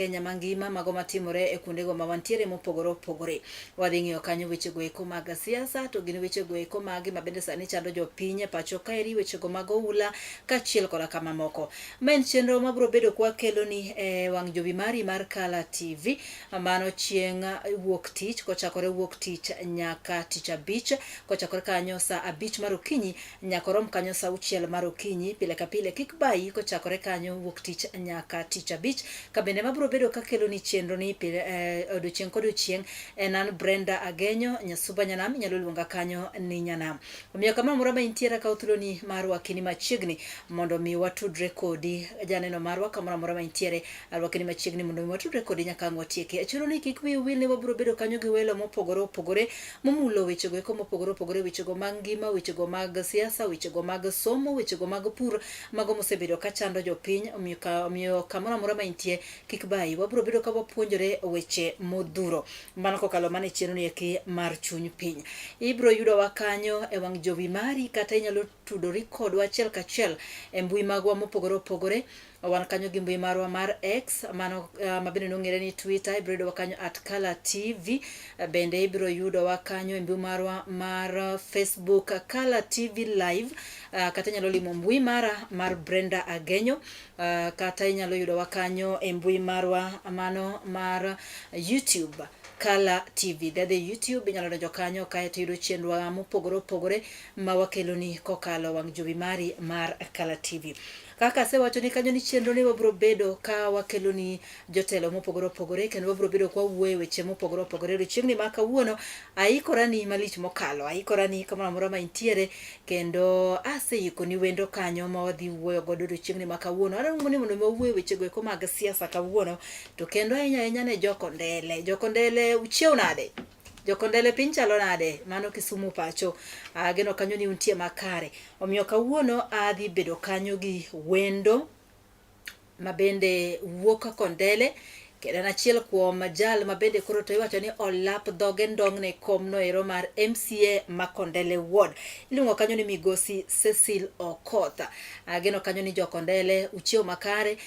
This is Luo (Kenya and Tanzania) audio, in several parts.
Kenya mangima mago matimore e kuondego ma wantiere mopogore opogore. Wadhi ng'iyo kanyo wechego eko mag siasa, to gin wechego eko magi mabende sani chando jopiny e pacho kaeri, wechego mag oula kaachiel koda ka mamoko. Ma en chenro mabiro bedo kwakeloni e wang' jowi mari mar Kala TV, mano chieng' wuok tich, kochakore wuok tich nyaka tich abich, kochakore kanyo sa 5 mar okinyi nyaka rom kanyo sa 6 mar okinyi. Pile ka pile kik bayi kochakore kanyo wuok tich nyaka tich abich. Kabende mabiro bedo kakelo ni chenro ni odiochieng' kodiochieng' en an Brenda Agenyo, Nyasuba Nyanam, nyalo luonga kanyo ni Nyanam. Omiyo kama moro ma intiere ka uthloni marwa kini machiegni mondo mi watudre kodi, janeno marwa kamoro moro ma intiere alwakini machiegni mondo mi watudre kodi nyaka ang' watieki. Chiro ni kik wi wil ne wabiro bedo kanyo gi welo mopogore opogore momulo wechego eko mopogore opogore, wechego mag ngima, wechego mag siasa, wechego mag somo, wechego mag pur, mago mosebedo ka chando jopiny. Omiyo kamoro moro ma intie kik bayi, wabiro bedo ka wapuonjore weche modhuro mano kokalo mane chenro ni eki mar chuny piny. Ibiro yudowa kanyo e wang' jowi mari, kata inyalo tudori kodwa achiel kachiel e mbui magwa mopogore opogore. Wan kanyo gi mbui marwa mar X, mano mabende nong'ere ni Twitter. Ibiro yudowa kanyo @Kala TV. Bende ibiro yudowa kanyo e mbui marwa mar Facebook Kala TV Live, kata inyalo limo mbui mara mar Brenda Agenyo, kata inyalo yudowa kanyo e mbui marwa mano mar YouTube Kala TV. Dede YouTube inyalo donjo kanyo kae to yudo chenrowa mopogore opogore ma wakeloni kokalo wang' jowi mari mar Kala TV. Kaka asewacho ni kanyo ni chenro ni wabiro bedo ka wakeloni jotelo mopogore opogore, kendo wabiro bedo kwa wuoye weche mopogore opogore. Odiochieng'ni ma kawuono aikora ni malich mokalo, aikora ni kamoro moro ma intiere, kendo aseikoni wendo kanyo ma wadhi wuoyo godo odiochieng'ni ma kawuono. Adwaro ni mondo wawuoye wechego eko mag siasa kawuono, to kendo ahinya ne jokondele. Jokondele uchiew nade? Jokondele piny chalo nade? Mano Kisumu pacho. Ageno kanyo ni untie makare. Omiyo kawuono adhi bedo kanyo gi wendo mabende wuok Kondele, kendo achiel kuom jal mabende koro to iwacho ni olap dhoge ndong' ne kom no ero mar MCA ma Kondele Ward. Iluongo kanyo ni Migosi Cecil Okoth. Ageno kanyo ni jokondele uchiew makare.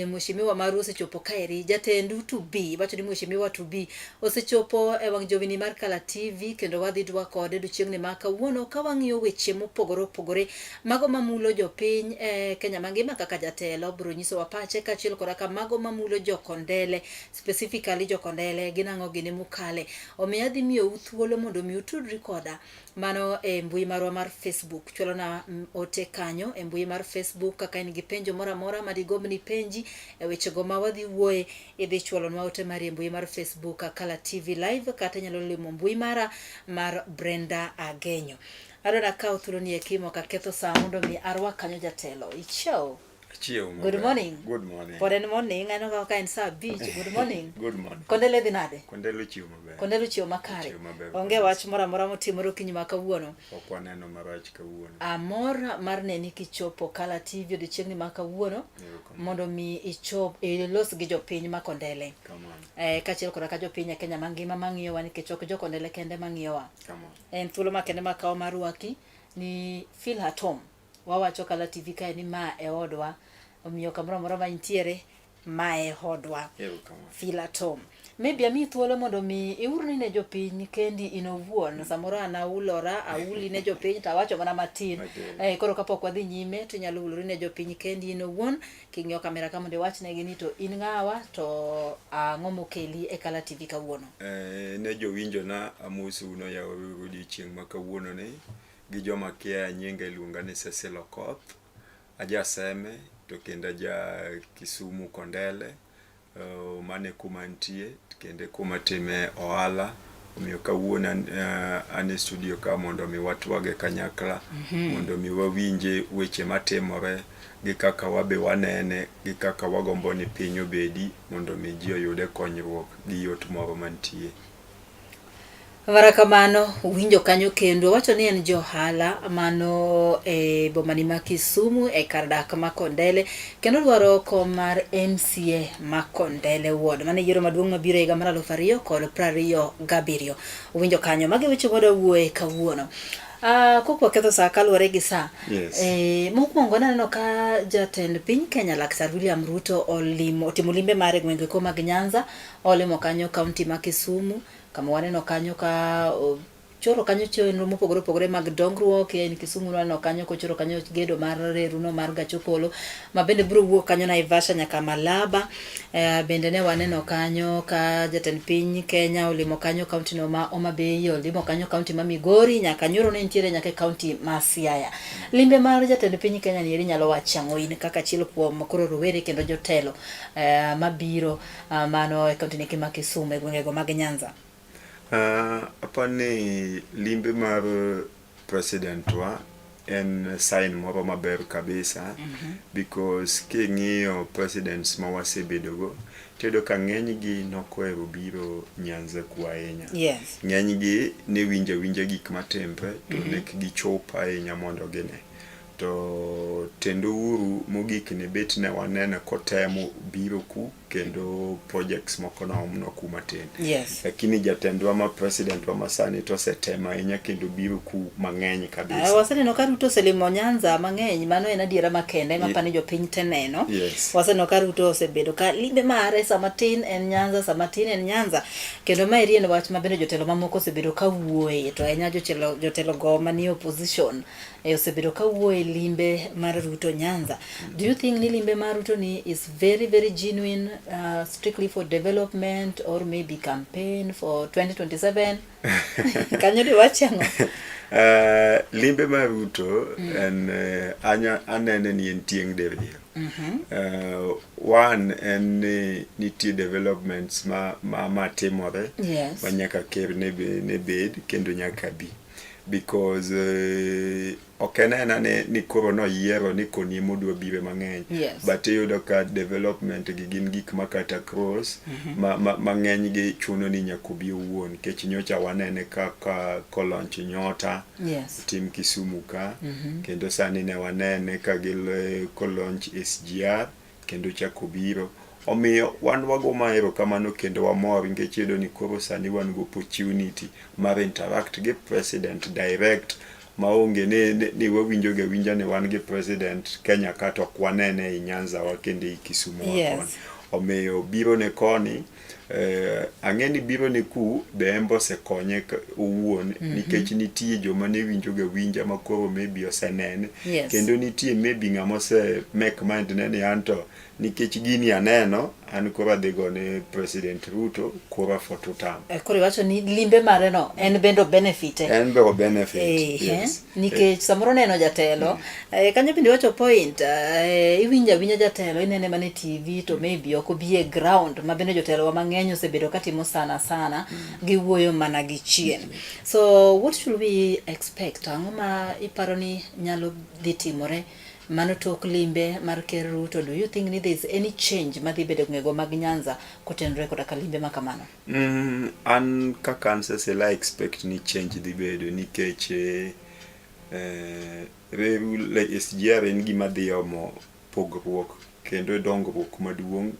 Mheshimiwa maru osechopo kaeri, jatendu to be, wacho ni mheshimiwa to be osechopo e wang' jowini mar Kala TV, kendo wadhi dwa kode odiochieng'ni ma kawuono ka wang'iyo weche mopogore opogore mago mamulo jopiny Kenya mangima kaka jatelo biro nyisowa pache, kaachiel koda ka mago mamulo jokondele, specifically jokondele gin ang'o gini mukale. Omiyo adhi miyo thuolo mondo mi utudri koda mano e mbui marwa mar Facebook. Chwalo na ote kanyo e mbui mar Facebook. Kaka in gi penjo mora mora madigomb ni penji e wechego ma wadhi wuoye, idhi chwalo na ote mari e mbui mar Facebook Kala TV Live, kata inyalo limo mbui mara mar Brenda Agenyo. Adwaro kawo thuolo ni ekimo ka ketho saa mondo mi arwa kanyo jatelo. Ichao. Good morning. Good morning. For the morning, I know ka en saa beach. Good morning. Good morning. Kondele dhi nade? Kondele chiwo maber. Kondele chiwo makare. Onge wach mora mora motimore okinyi ma kawuono. Ok waneno marach kawuono. Amor mar neni kichopo Kala TV odiochieng'ni ma kawuono mondo mi ilos gi jopiny ma Kondele. Kaachiel koda ka jopiny e Kenya mangima mang'iyowa, nikech ok jokondele kende mang'iyowa. En thuolo makende ma kawo marwaki ni feel at home. Wawacho Kala TV kae ni ma e odwa. Omiyo kamoro moro ma intiere ma e odwa. Feel at home. Maybe ami thuolo mondo mi iurni ne jopiny kendi inowuon. Samoro anaulora auli ne jopiny tawacho mana matin. Koro kapok wadhi nyime to nyalo ulori ne jopiny kendi inowuon. King'iyo kamera ka mondo iwachnegi ni to in ng'awa, to ang'o mokeli e Kala TV kawuono. Ne jowinjo na amosi uno yawo odiochieng' ma kawuono ni gi joma kia nyinga iluonga ni Cecil Okoth. Ajaseme to kendo aja Kisumu Kondele, mane kuma ntie kende kuma time ohala. Omiyo kawuono ane studio ka mondo mi watwage kanyakla, mondo mi wawinje weche matimore gi kaka wabe wanene, gi kaka wagombo ni piny obedi, mondo mi ji oyude konyruok gi yot moro mantie. Warakamano winjo kanyo kendo wacho ni en johala mano e bomani ma Kisumu e kar dak ma Kondele, kendo dwaro kom mar MCA ma Kondele Ward. Mane yiero maduong' mabiro higa mar 2027. Winjo kanyo magi weche moda wuoye kawuono. Kokwa ketho sa kaluwore gi sa. Yes. Mokwongo naneno ka jatend piny Kenya Laktar William Ruto otimo limbe mare gwenge ko mag Nyanza, olimo kanyo kaunti ma Kisumu, kama waneno kanyo ka choro kanyo chenro mopogore opogore mag dongruok en Kisumu no kanyo kochoro kanyo gedo mar reru no mar gachokolo ma bende biro wuok kanyo Naivasha nyaka Malaba. Bende ne waneno kanyo ka jatend piny Kenya olimo kanyo kaunti no ma Homa Bay, olimo kanyo kaunti ma Migori, nyaka Nyoro ne nitiere nyaka kaunti ma Siaya. Limbe mar jatend piny Kenya ni nyalo wachang'o in kaka achiel kuom koro rowere kendo jotelo mabiro mano e kaunti ni ma Kisumu e gwengego mag Nyanza. Apani limbe mar president wa en sign moro maber kabisa, because king'iyo presidents ma wasebedogo tedo ka ng'enygi nokohero biro Nyanza kwa ahinya. Yes. Ng'enygi ne winja gik matimre to nek gichop ahinya mondo gine. To tendo uru mogik ne bet ne wanene kotemo biro ku kendo projects moko na omno kuma tin. Yes. Lakini jatendwa ma president wa masani to setema inya kendo biro ku mang'eny kabisa. Waseneno ka Ruto oselimo Nyanza mang'eny, mano en adiera makende ma pani jopiny te neno. Yes. Waseneno ka Ruto osebedo ka limbe mare sama tin en Nyanza, sama tin en Nyanza. Kendo ma en wach ma bende jotelo mamoko osebedo ka wuoye, to ahinya jotelo go manie opposition osebedo ka wuoye limbe mar Ruto Nyanza. Do you think ni limbe mar Ruto ni is very very genuine, strictly for development or maybe campaign for 2027? Kanyo di wachang'o? Limbe mar Ruto en anene ni en tieng' diriyo. One en nitie developments ma timore. Yes. Ma nyaka ker ne bed kendo nyaka bi. Because okenena ni koro no yiero ni koni modwa bire mang'eny. Yes. But iyudo ka development gi gin gik makata cross mang'eny gi chuno ni nyakobi owuon, kech nyocha wanene kaka kolonch Nyota. Yes. Tim Kisumu ka. Kendo sani ne wanene ka gil kolonch SGR kendo chako biro. Omiyo wan wago mahero kamano kendo wamor nikech iyudo ni koro sani wan go opportunity mar interact gi president direct, maonge ni wawinjo ga winja ni wan gi president Kenya kata ok wanene i Nyanza wa kendo i Kisumu wa. Yes. Omiyo biro ne koni ang'eni biro ne ku be embo se konye owuon nikech nitie joma ne winjo ga winja ma koro maybe osenene. Yes. Kendo nitie maybe ng'ama se make mind ne ni anto nikech gini aneno an koro adhi gone president Ruto koro for two term. Koro iwacho ni limbe mare no en bendo benefit. En be benefit. Yes. Nikech samoro neno jatelo kanyo bende wacho point iwinja jatelo inene mane TV to maybe ok obi e ground ma bende jotelo wa mang'eny osebedo katimo sana gi wuoyo mana gi chien. So what should we expect? Ang'o ma iparo ni nyalo dhi timore mano tok limbe mar ker Ruto? Do you think ni there is any change madhi bedo ngego mag Nyanza kotenre koda ka limbe makamano? An kaka an sese la expect ni change dhi bedo nikech reru le SGR en gima dhi omo pogruok kendo dongruok maduong'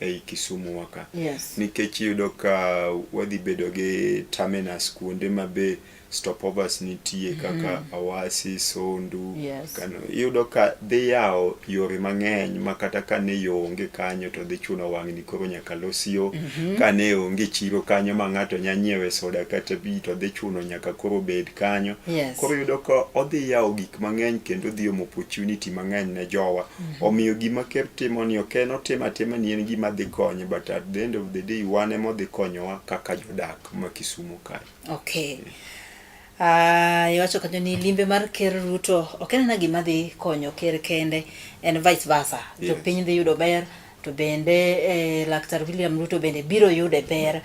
ei Kisumu waka. Yes. Nikech iyudo ka wadhi bedo gi terminus kuonde mabe stopovers nitie kaka Awasi, Sondu. Yes. Kano iyudo ka dhi yawo yore mang'eny makata ka ne yo onge kanyo to dhi chuno wang'ni koro nyaka los yo. Ka ne onge chiro kanyo ma ng'ato nyanyiewe soda kata pi to dhi chuno nyaka koro bed kanyo. Yes. Koro iyudo ka odhi yawo gik mang'eny kendo dhi omo opportunity mang'eny ne jowa. Omiyo gima ker timo ni ok en otimo ni en gima dhi konyo, but at the end of the day wan ema dhi konyowa kaka jodak ma Kisumu kae. Okay. Iwacho kanyo ni limbe mar ker Ruto ok en na gima dhi konyo ker kende, en vice versa. Yes. Jopiny dhi yudo ber to bende Laktar William Ruto bende biro yude ber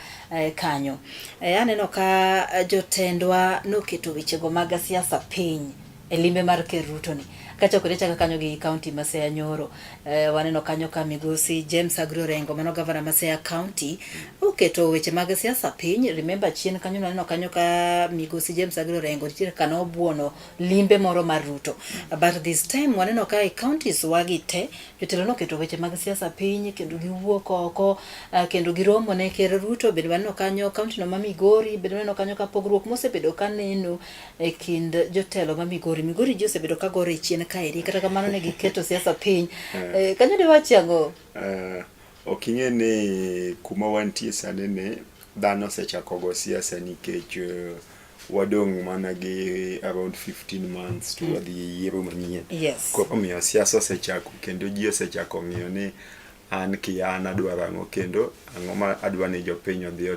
kanyo. Aneno ka jotendwa noketo wechego mag siasa piny e limbe mar ker Ruto ni. Kachakore chaka kanyo gi kaunti ma Siaya Nyoro. waneno kanyo ka migosi James Agrio Orengo mano gavana ma Siaya County oketo weche mag siasa piny. Remember chien kanyo naneno kanyo ka migosi James Agrio Orengo nitiere kano buono limbe moro mar Ruto, but this time waneno ka counties wagi te jotelo noketo weche mag siasa piny kendo giwuok oko, kendo giromo ne ker Ruto. Bende waneno kanyo county no ma Migori, bende waneno kanyo ka pogruok mosebedo kaneno e kind jotelo ma Migori ji osebedo ka gore chien kaeri, kata kamano ne giketo siasa piny. Kanyo de wachi ang'o? Oking'e ni kuma wantie sani ne dhano osechako go siasa nikech wadong' mana gi around 15 months to wadhi yiero manyien. Yes. Koro miyo siasa osechako kendo ji osechako ng'iyo ni an kian adwaro ang'o kendo ang'o ma adwa ni jopiny odhi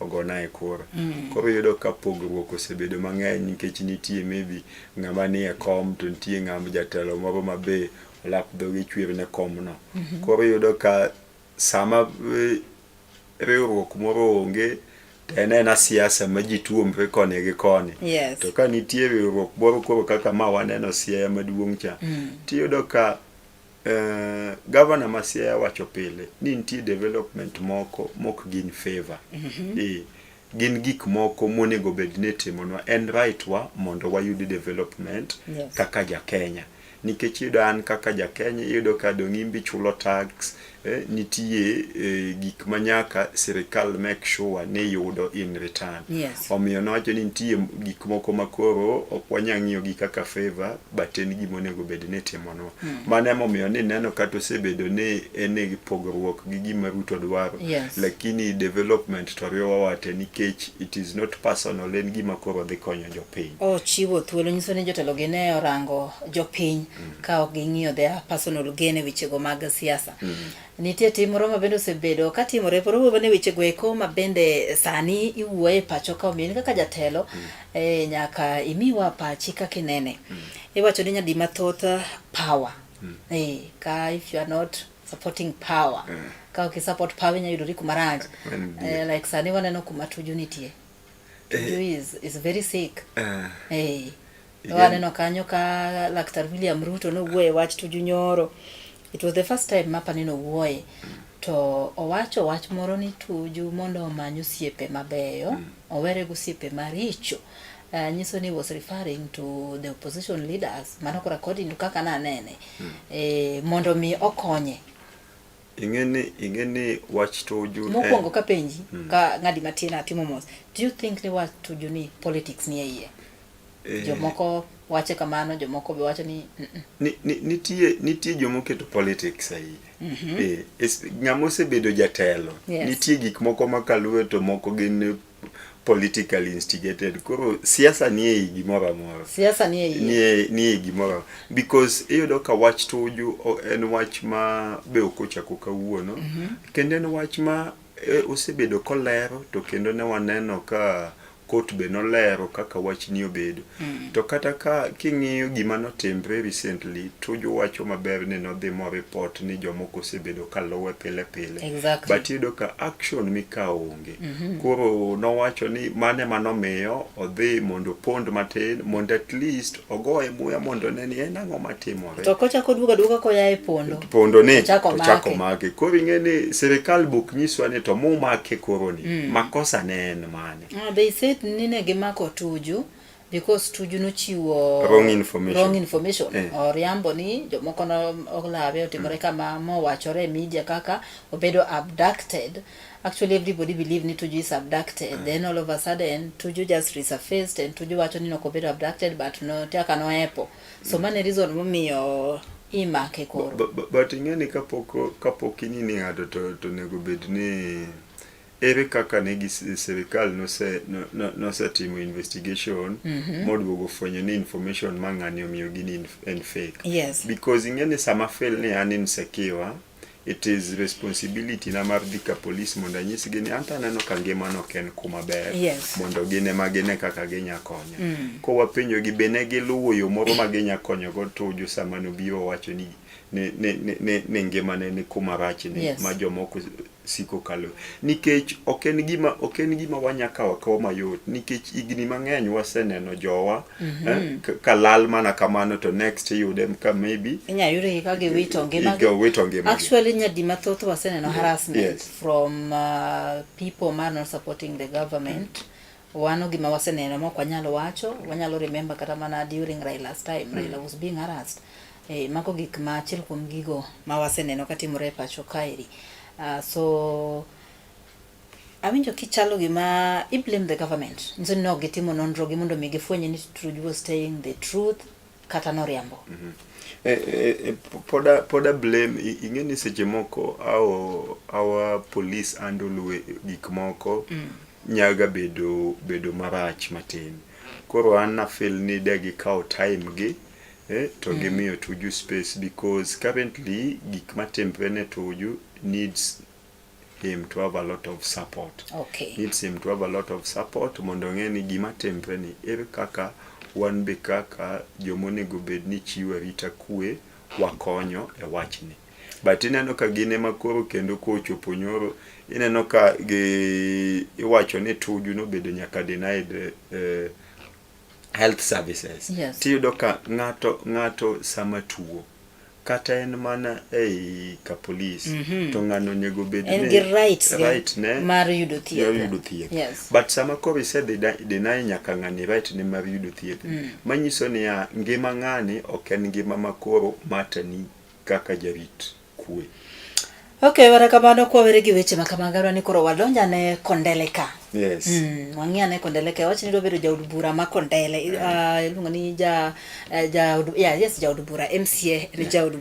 ogona e kura. Koro yudo ka pogruok osebedo mang'eny nikech nitie maybe ng'ama ni e kom to nitie ng'ama jatelo moro mabe olap dhoge chwer ne kom no. Koro yudo ka sama riwruok moro onge en siasa ma ji tuomre koni gi koni. Yes. To ka nitie riwruok moro koro kaka ma waneno Siaya maduong' cha, tiyudo ka governor ma Siaya wacho pile ni nitie development moko mok gin favor. Gin gik moko monego bed ni timonwa, en right wa mondo wayud development kaka ja Kenya. Nikech yudo an kaka ja Kenya yudo ka dong' imbi chulo tax, nitie gik manyaka sirikal make sure ni yudo in return. Yes. Omiyo nowacho ni nitie gik moko makoro ok wanyang'iyo gi kaka favor, but en gima onego bed ni timonwa. Mano emomiyo ni neno kata osebedo ni en gi pogruok gi gima Ruto dwaro. Yes. Lakini development to riwa wate nikech it is not personal, en gima koro dhi konyo jopiny. Chiwo thuolo nyiso ni jotelo gine orango jopiny ka ok ging'iyo their personal gain e wechego mag siasa. Nitie tim moro ma bende osebedo ka timore poro ne wechego eko ma bende sani iwuoye pacho ka omiyo kaka jatelo nyaka imiwa pachi kaka inene. Iwacho ni nyadi mathoth power. Ka if you are not supporting power, ka ok support power nyayudori kuma rach. Like sani waneno kuma Tuju nitie. Tuju is very sick. Waneno kanyo ka Laktar William Ruto no wuoye wach Tuju nyoro. It was the first time mapa nino wuoye. To owacho wach moro ni Tuju mondo omany osiepe mabeyo, owere osiepe maricho. Nyiso ni was referring to the opposition leaders, mano kora according to kaka nanene. Mondo mi okonye. Ingeni wach Tuju mokwongo ka penji ka ng'adi matin atimo mos. Do you think ni wach Tuju ni politics ni iye? Jomoko wache kamano, jomoko be wacho ni nitie jomoketo politics ahie. Ng'ama osebedo jatelo, nitie gik moko makaluwe to moko gin political instigated. Koro siasa ni e gimoro amora. Siasa ni e gimoro. Because iyudo ka wach Tuju en wach ma be okochako kawuono. Kendo en wach ma osebedo kolero to kendo ne waneno ka kot be nolero kaka wach ni obedo. To kata ka king'iyo gima notimre recently, Tuju wacho maber ni nodhi mo report ni jomoko osebedo kaluwe pile. Exactly. But iyudo ka action mikao onge. Koro nowacho ni mane manomiyo odhi mondo pond matin, mondo at least ogoye muya mondo neni en ang'o matimore. To kochako duoga koya e pondo. Pondo ne ochako make. Koro ing'eni sirikal buk nyiswa ni to make koro ni. Makosa ne en mane. They said nine gimako Tuju because Tuju no chiwo wrong information. Oriambo ni jomoko no olawe otimore kama mo wachore media kaka obedo abducted. Actually everybody believe ni Tuju is abducted. Then all of a sudden Tuju just resurfaced and Tuju wacho ni nokobedo abducted but no teka no epo. So mane reason momiyo imake koro. But ing'eni kapok inini ng'ato to nego bed ni ere kaka negi sirikal nose timo investigation moduogo fwenyo ni information mang'ani omiyo gini en fake. Yes. Because ing'eni sama fail ni an insecure, it is responsibility na mar dhika police mondo anyisi gini anta neno ka ngima no ken kuma ber. Yes. Mondo gine magine kaka ginya konyo. Ko wapenjo gi bene giluwo yo moro maginya konyo go Tuju sama no biro wacho ni ne ngimane ni kuma rach ni Yes. ma jomoko siko kalo nikech ok en gima wanyakawa kawa mayot nikech higni mang'eny waseneno jowa kalal mana kamano to next yude ka maybe inya yure ka giwito ngimagi. Actually nyadi mathoth waseneno harassment Yes. from people man not supporting the government. Wano gima waseneno mok wanyalo wacho, wanyalo remember kata mana during Raila's time, Raila was being harassed. Mako gik ma achiel kuom gigo ma waseneno katimore e pacho kaeri. So awinjo kichalo gima I blame the government. Nso no gitimo nonro gi mondo mi gifwenye ni Tuju was saying the truth kata noriambo. Poda blame ingeni seche moko our police handle gik moko nyaga bedo marach matin. Koro an feel ni de gikaw time gi to gimiyo Tuju space because currently gik matemre ne Tuju needs him to have a lot of support. Okay. Needs him to have a lot of support mondo ng'eni gima temre ni ere kaka wan be kaka jomonego bed ni chiwo rita kwe wakonyo e wachni. But ineno ka gine makoro kendo kochopo nyoro ineno ka iwacho ni Tuju no bedo nyaka denied health services. Yes. Tiyudo ka ng'ato sama tuo kata en mana ka police to ng'ano nego bed En gi right ne mar yudo thieth. Yes. But sama koro said deny nyaka ng'ani right ne mar yudo thieth. Manyiso ni ngima ng'ani ok en ngima makoro matani kaka jarit kwe. Okay, warakamano kwa were gi weche makamagaro ni koro wadonja ne Kondele ka. Yes. Wangia ne Kondele ka wachni do bedo jaud bura ma Kondele iluongo ni jaud bura MCA ni jaud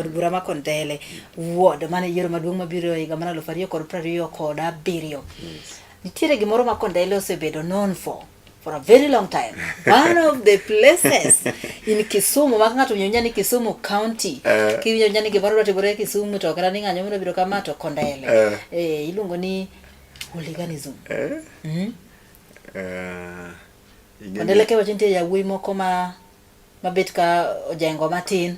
bura ma Kondele ward mane yiero maduong' mabiro higa mar 2027. Nitiere gimoro ma Kondele osebedo known for a very long time. One of the places in Kisumu, makanga tunyonya ni Kisumu County. Kinyonya ni gimoro timore Kisumu to kara ni ng'anyo miro biro kama to Kondele. Iluongo ni hooliganism. Kondele ke wachintie yawuoyi moko mabet ka ojengo matin.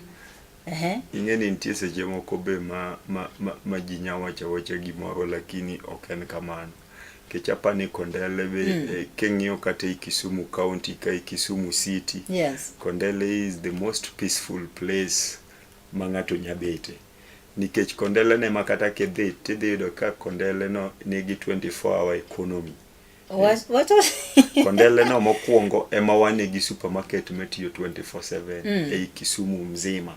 Ingeni nitie seche moko be ma ji nyawacha gimoro lakini ok en kamano. Kechapa ni Kondele be keng'iyo kata Kisumu County ka Kisumu City. Yes. Kondele is the most peaceful place ma ng'ato nyabete. Nikech Kondele ne makata tidhi yudo ka Kondele no nigi 24-hour economy. What? Kondele no mokwongo ema wane gi supermarket matiyo 24/7 ei Kisumu mzima.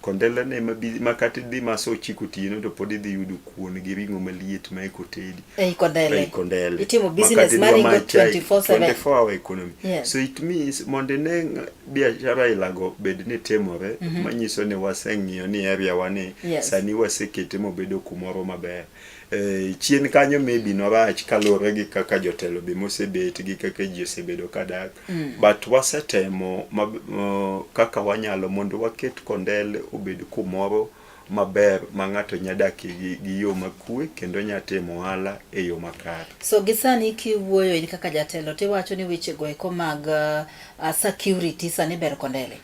Kondele ne makati di maso chiko tino to podi di yudu kuon gi ringo maliet ma ekotedi. Kondele. Itimo business money go 24/hour economy. Yes. So it means mondene biashara ilago bed ni temore manyiso ni waseng'iyo ni area wane sani wasekete mobedo kumoro maber. Chien kanyo maybe norach kalore gi kaka jotelo be mosebet gi kaka ji osebedo kadak. But wasetemo kaka wanyalo mondo waket Kondele obed kumoro maber ma ng'ato nyadaki gi yo makwe kendo nyatimo ohala e yo makare. So gisani kiwuoyo in kaka jatelo tiwacho ni weche go eko mag security sani ber Kondele.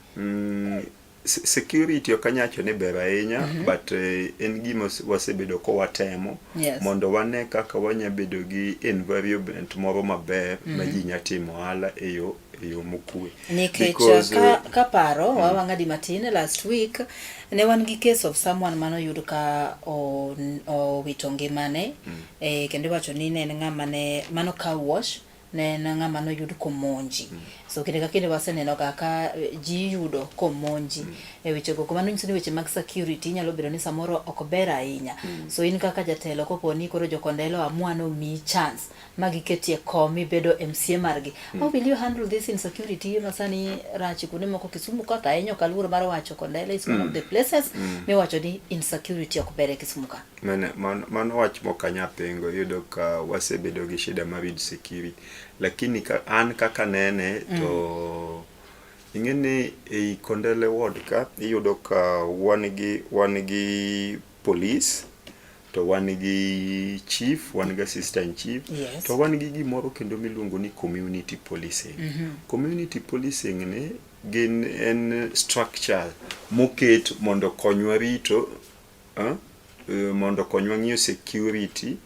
Security okanyacho ni ber ahinya but en gima wasebedo ko watemo mondo wane kaka wanyabedo gi environment moro maber ma ji nyatimo ohala e yo mokwe. Nikech kaparo wawang'adi matin last week ne wan gi case of someone mano yudo ka wito ngimane kendo wacho ni ne ng'ama ne mano car wash ne ng'ama no yudo komonji. So kinde ka kinde waseneno kaka ji yudo komonji e weche go komano nyiso ni weche mag security nyalo bedo ni samoro ok ber ahinya. So in kaka jatelo koponi koro jokondelo amwano mi chance magiketie komi bedo MCA margi. How will you handle this insecurity? Masani rachi kune moko Kisumu kota ahinyo kaluoro mar wacho Kondele is one of the places me wacho ni insecurity ok ber e Kisumu ka. Mano wach mokanya pengo yudo ka wasebedo gi shida mar security. Lakini an kaka nene to ingeni ei Kondele ward ka iyudo ka wan gi police to wan gi chief, wan gi assistant chief, to wan gi gimoro kendo miluongo ni community policing. Community policing ne gin en structure moket mondo konywa rito mondo konywa ng'iyo security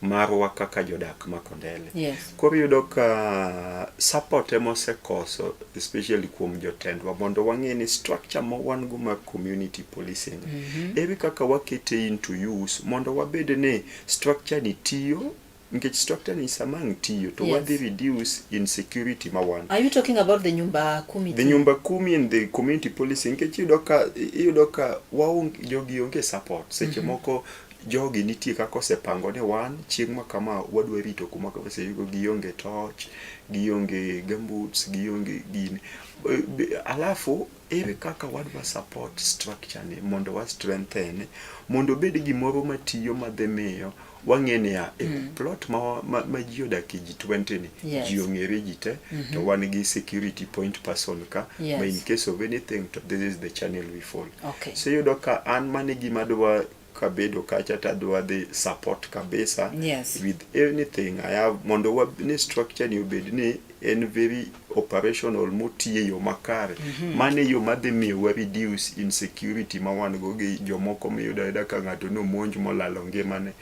marwa kaka jodak ma Kondele. Yes. Koro yudo ka support emosekoso especially kuom jotendwa mondo wang'e ni structure ma wan go mar community policing ere kaka wakete into use mondo wabed ni structure ni tiyo nikech structure ni samang tiyo to wadhi reduce insecurity ma wan. Are you talking about the nyumba kumi? The nyumba kumi and the community policing nikech yudo ka jogi onge support seche moko jogi nitie kaka osepango ne wan chieng' ma kama wadwa rito kuma ka waseyugo gionge torch, gionge gumboots, gionge gini. Alafu ere kaka wadwa support structure ni mondo wa strengthen mondo bed gimoro matiyo madhi miyo wang'eni ya plot ma ji odak ji 20 ni ji ong'ere ji te to wan gi security point person ka ma in case of anything to this is the channel we follow. So yudo ka an mane gima dwa kabedo kacha tadwa the support kabisa with anything I have mondo wa ni structure ni obed ni en very operational motie yo makare mane yo madhi miyo wa reduce insecurity ma wan go gi jomoko miyudo ka ng'ato no monj molalo ngimane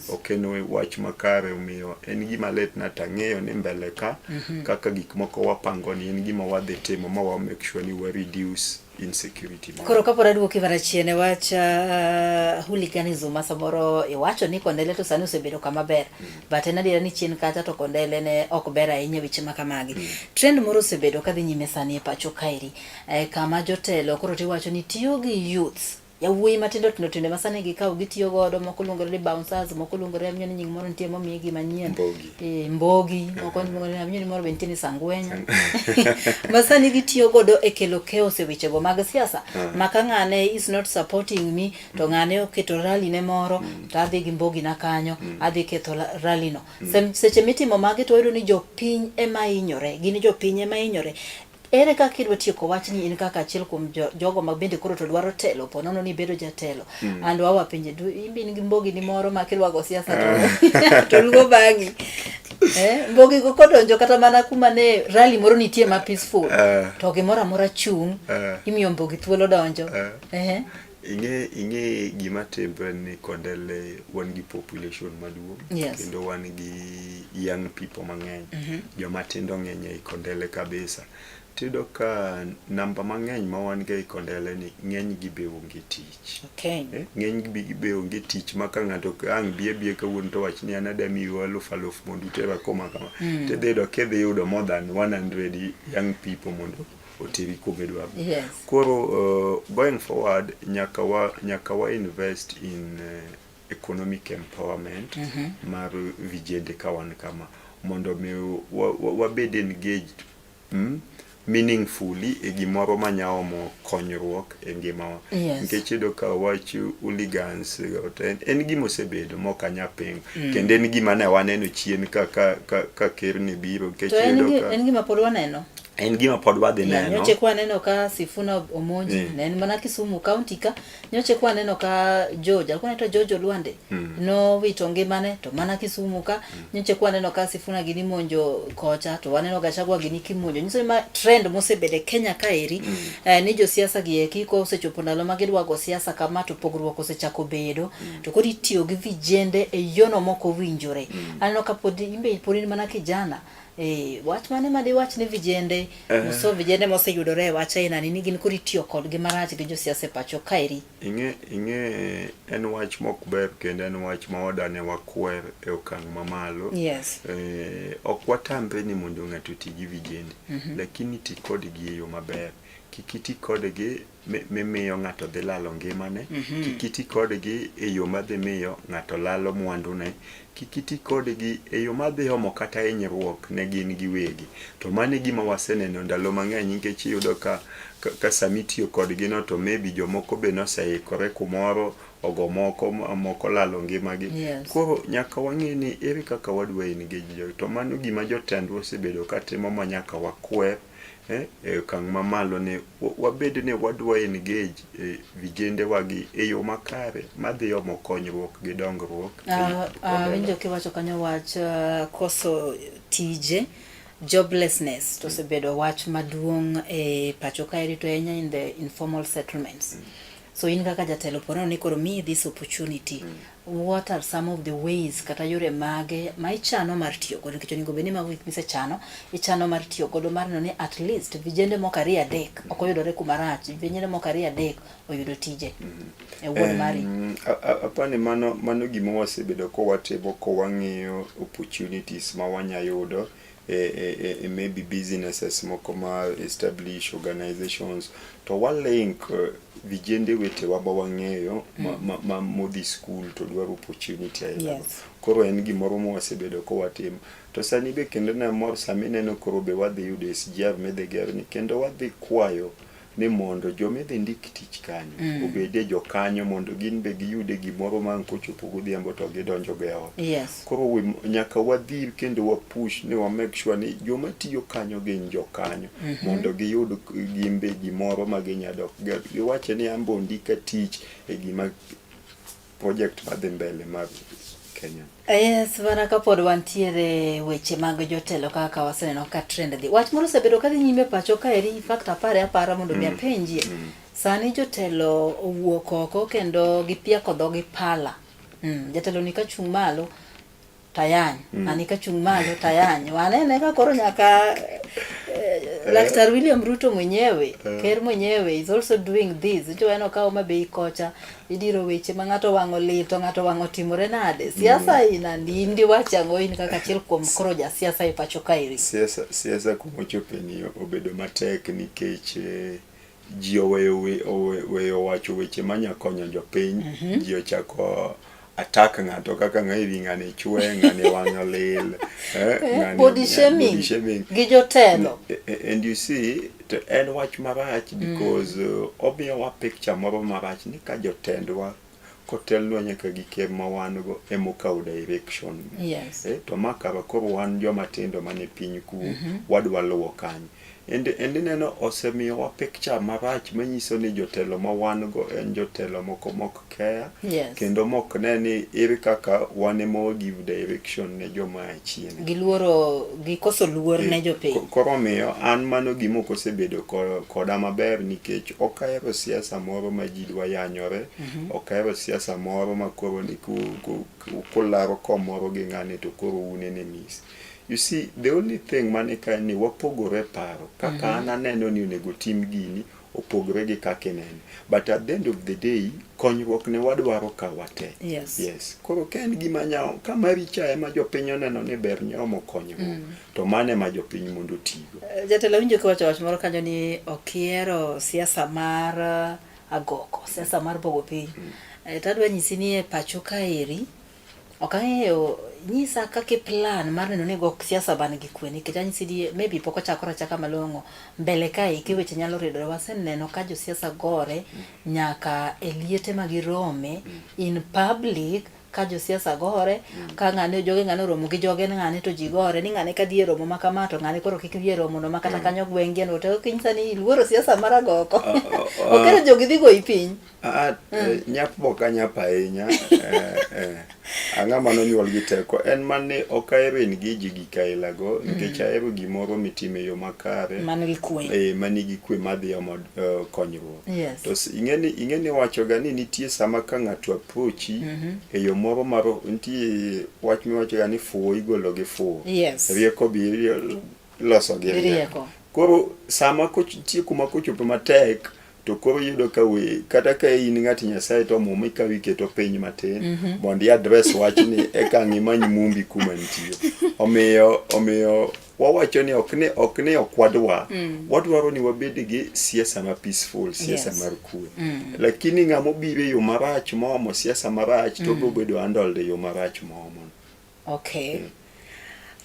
okeno wach makare omiyo en gima let na tang'eyo ni mbele ka kaka gik moko wapango ni en gima wadhi timo ma wa make sure ni wa reduce insecurity. Koro kapora duoki varachiene wacha hooliganism samoro iwacho ni Kondele to sani osebedo kama ber but en adiera ni chien kacha to Kondele ne ok ber ahinya weche makamagi. Trend moro osebedo kadhi nyime sani e pacho kaeri kama jotelo koro tiwacho ni tiyo gi youths yawuoyi matindo tindo masani gikaw gitiyo godo moko luongore ni bouncers moko luongore ni nying moro nitie momiye gi manyien mbogi moko luongore ni nying moro bentini sangwenya masani gitiyo godo e kelo chaos e weche go mag siasa maka ng'ane is not supporting me to ng'ane oketo rally ne moro to adhi gi mbogi na kanyo adhi keto rally no seche mitimo mage to wayudo ni jopiny ema inyore gin jopiny ema inyore. Ere kaka kidwa tieko wachni in kaka achiel kuom jogo ma bende koro to dwaro telo ponono ni bedo jatelo and wawa pinje imbi ni mbogi ni moro ma kidwa go siasa to lugo bangi mbogi go kodonjo kata mana kuma ne rally moro nitie ma peaceful to gimoro amora chung imiyo mbogi thuolo donjo Inge gima timbe ni Kondele wan gi population maduong kendo wan gi young people mang'eny joma tindo ng'eny e Kondele kabisa. Tido ka namba mang'eny ma wan ga e Kondele ni ng'eny gi be onge tich. Ng'eny gi be onge tich ma ka ng'ato ang' bie ka wuon to wach ni anada miwa aluf mondo utera koma kama tedo kedhi yudo more than 100 young people mondo otiri kumedwa. Koro going forward nyaka wa invest in economic empowerment mar vijende ka wan kama mondo me wabed engaged meaningfully e gimoro manyaomo konyruok e ngimawa nikech iyudo ka wach hooligans en gima osebedo mokanya ping kendo en gima ne waneno chien ka ker ni biro nikech iyudo ka en gima pod waneno en gima pod wadhi neno. Nyoche kwa neno ka Sifuna Omonji nen mana Kisumu County ka nyoche kwa neno ka George alikuwa anaitwa George Olwande no wito ngimane to mana Kisumu ka nyoche kwa neno ka Sifuna gini monjo kocha to waneno Gachagua gini kimonjo nyiso ma trend mosebede Kenya kaeri ni jo siasa gieki ko osechopo ndalo magidwa go siasa kama to pogruok osechako bedo to kodi tiyo gi vijende e yono moko winjore aneno ka pod imbe pod mana kijana wach mane madi wach ne vijende so vijende mose yudore wacha ina nini gin kuri tiyo kod gi marach gi jo siasa pacho kaeri inge en wach mok ber kendo en wach ma wadane wakwer e okang' mamalo ok watamre ni mondo ng'ato ti gi vijende lakini ti kod gi yo maber kikiti kodgi miyo ng'ato dhi lalo ngimane kikiti kodgi e yo madhi miyo ng'ato lalo mwandune kikiti kodgi e yo madhi omo kata hinyruok ne gin giwegi to mane gima waseneno ndalo mang'eny nikech iyudo ka samitiyo kodgi no to maybe jomoko be noseikore kumoro ogo moko lalo ngimagi koro nyaka wang'e ni ere kaka wadwa engage to mano gima jotendwa osebedo katimo ma nyaka wakwer okang' mamalo ne wabed ne wadwa engage vijende wagi e yo makare madhi omo konyruok gi dongruok winjo kiwacho kanyo wach koso tije joblessness to osebedo wach maduong' e pacho kaeri to ahinya in the informal settlements. So in kaka jatelo pono ni koro miyi this opportunity. What are some of the ways kata yore mage ma ichano mar tiyo godo, nikech onego bed ni mago gik misechano ichano mar tiyo godo mar neno ni at least vijende moko ariyo adek ok oyudore kuma rach, vijende moko ariyo adek oyudo tije e wuon mari. Apani mano gima wasebedo kowatimo kowang'iyo opportunities ma wanyayudo maybe businesses moko ma establish organizations to walink vijende wetewa ba wang'eyo ma modhi school to dwaro opportunity aila. Koro en gimoro ma wasebedo kowatimo. To sani be kendo na mor sami neno koro be wadhi yudo SGR medhe gerni kendo wadhi kwayo ni mondo jomedhi ndik tich kanyo obede jokanyo mondo gin be giyude gimoro man kochopo godhiambo to gidonjo go e ot. Koro nyaka wadhir kendo wapush ni wa make sure ni joma tiyo kanyo gin jokanyo mondo giyud gimbe gimoro ma ginyadok. Giwache ni ambo ndika tich e gima project madhi mbele mar Kenya. Yes, vana kapod wantiere weche mag jotelo kaka waseneno ka trend dhi. Wach moro osebedo kadhi nyime pacho kaeri, in fact apara mondo mi apenjie. Sani jotelo owuok oko kendo gipiako dhogi pala. Jatelo ni ka chung' malo tayany, ani ka chung' malo tayany. Wanene ka koro nyaka Dr. William Ruto mwenyewe, ker mwenyewe is also doing this. Ito eno kao mabei kocha, idiro weche ma ng'ato wang'o lito, ng'ato wang'o timore nade. Siasa ina ndi wachango in kaka achiel kuom koro ja siasa e pacho kaeri. Siasa kumochope ni obedo matek nikech ji oweyo wacho weche manya konyo jopiny. Ji ochako attack ng'ato kaka ng'airi ng'ane chwe, ng'ane wang'o lil, body shaming gi jotelo. And you see, en wach marach because omiyo wa picture moro marach ni ka jotendwa kotelnwa nyaka gi ker ma wan go emokawo direction. To makara koro wan joma tindo mane piny ku wadwa luwo kanyo. And neno osemiyo wa picture marach manyiso ni jotelo ma wan go en jotelo moko mok care. Kendo mok neni ere kaka wane mo give direction ne joma chien. Giluoro gikoso luor ne jopiny. Koro miyo an mano gimoko osebedo koda maber nikech okahero siasa moro ma ji dwa yanyore. Okahero siasa moro ma koro ni kularo komoro gi ng'ane to koro une ne mis. You see, the only thing manika ni wapogore paro. Kaka ananeno ni onego tim gini, opogore gi kaka nene. But at the end of the day, konyruok ne wadwaro ka wate. Yes. Koro ken gima nyao, kama richa ema jopiny oneno ni ber nyomo konyruok. To mane ma jopiny mondo tigo. Jatelo winjo kiwacho wach moro kanyo ni okiero siasa mar agoko, siasa mar pogo piny. Tadwa nyisi ni e pacho kaeri, okang'eyo nyisa kaka plan mar neno ni go siasa ban gi kwe nikech anyisi di maybe poko chakora chaka malongo mbele kae iki weche nyalo ridore. Waseneno ka jo siasa gore nyaka eliete magirome in public ka jo siasa gore ka ng'ane joge ng'ane romo gi joge ng'ane to ji gore ni ng'ane ka die romo makamato ng'ane koro kik die romo no makata kanyo gwenge no to kinyisa ni luoro siasa mar agoko. Okero jogi dhi go ipiny. Nyap boka nyapa ahinya. Ang'ama nonyuol gi teko en mane okahero in gi ji gi kailago nikech ahero gimoro mitime yo makare manigi kwe manigi kwe madhi omo konyruok. To ing'eni wacho ga ni nitie sama ka ng'ato approachi e yo moro maro nitie wach miwacho ga ni fuwo igolo gi fuwo. Rieko bi loso gi rieko. Koro sama kochie kuma kochopo matek to koro yudo ka we kata ka in ng'ati Nyasaye to omuomi ka wiketo piny matin mondo i address wachni eka ng'imany mumbi kuma nitie. Omiyo wawacho ni okne okwadwa wadwaro ni wabed gi siasa ma peaceful, siasa mar kwe. Lakini ng'amo biro yo marach momo siasa marach to bobedo handled yo marach momo.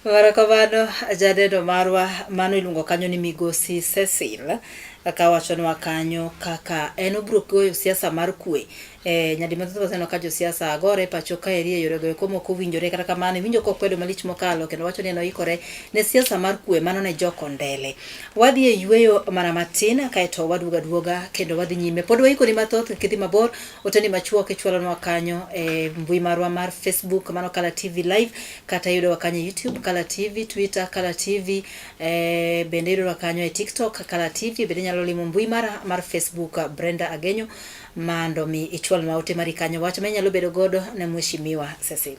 Warakamano jadedo marwa mano iluongo kanyo ni Migosi Cecil kaka wachonwa kanyo kaka en obro goyo siasa mar kwe nyadi mathoth waseno ka jo siasa agore pacho ka eri e yore go eko moko winjore kata kamano winjo kokwedo malich mokalo kendo wacho ni noikore ne siasa mar kwe mano ne joko ndele. Wadhi e yweyo mana matin kaeto waduoga kendo wadhi nyime pod waikori mathoth kidhi mabor oteni machuok ichwalonwa kanyo mbui marwa mar Facebook mano Kala TV live kata yudo kanyo YouTube Kala TV, Twitter Kala TV, bende yudo kanyo e TikTok Kala TV, bende nyalo limo mbui mar Facebook Brenda Agenyo mando mi ichwalonwa ote mari kanyo wach ma nyalo bedo godo ne mheshimiwa Cecil.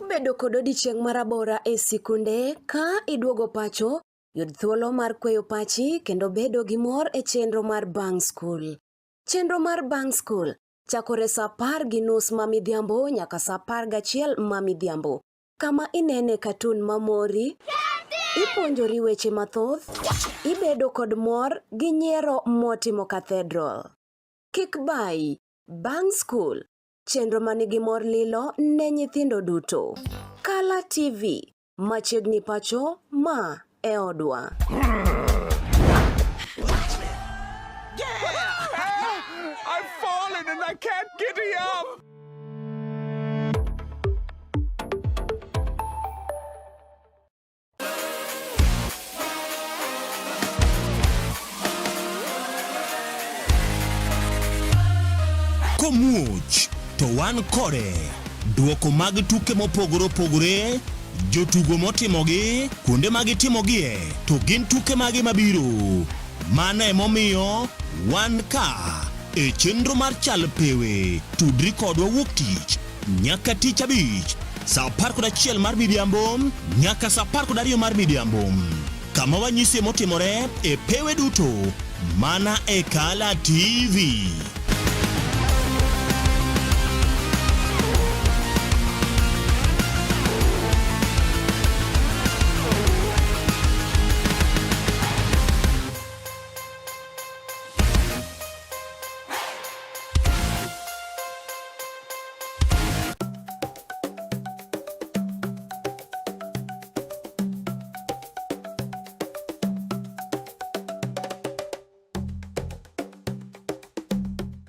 Bedo kod odiochieng' marabora e sikunde ka iduogo pacho, yud thuolo mar kweyo pachi kendo bedo gi mor e chenro mar Bang School. Chenro mar Bang School chakore sa 10:30 mamidhiambo nyaka sa 11 mamidhiambo. Kama inene katun mamori, ipuonjori weche mathoth, ibedo kod mor gi nyiero motimo Cathedral. Kik bai, Bang School. Chenro manigi mor lilo ne nyithindo duto. Kala TV, machiegni pacho ma e odwa. I've fallen and I can't get up. Komuch to wan kore duoko mag tuke mopogore opogore, jotugo motimogi, kuonde mag timogie, to gin tuke magi mabiro. Mano emomiyo wan ka e chenro mar chal pewe tudri kodwa wuok tich nyaka tich abich sa 11 mar midhiambo nyaka sa 12 mar midhiambo. Kama wanyise motimore e pewe duto mana e Kala TV.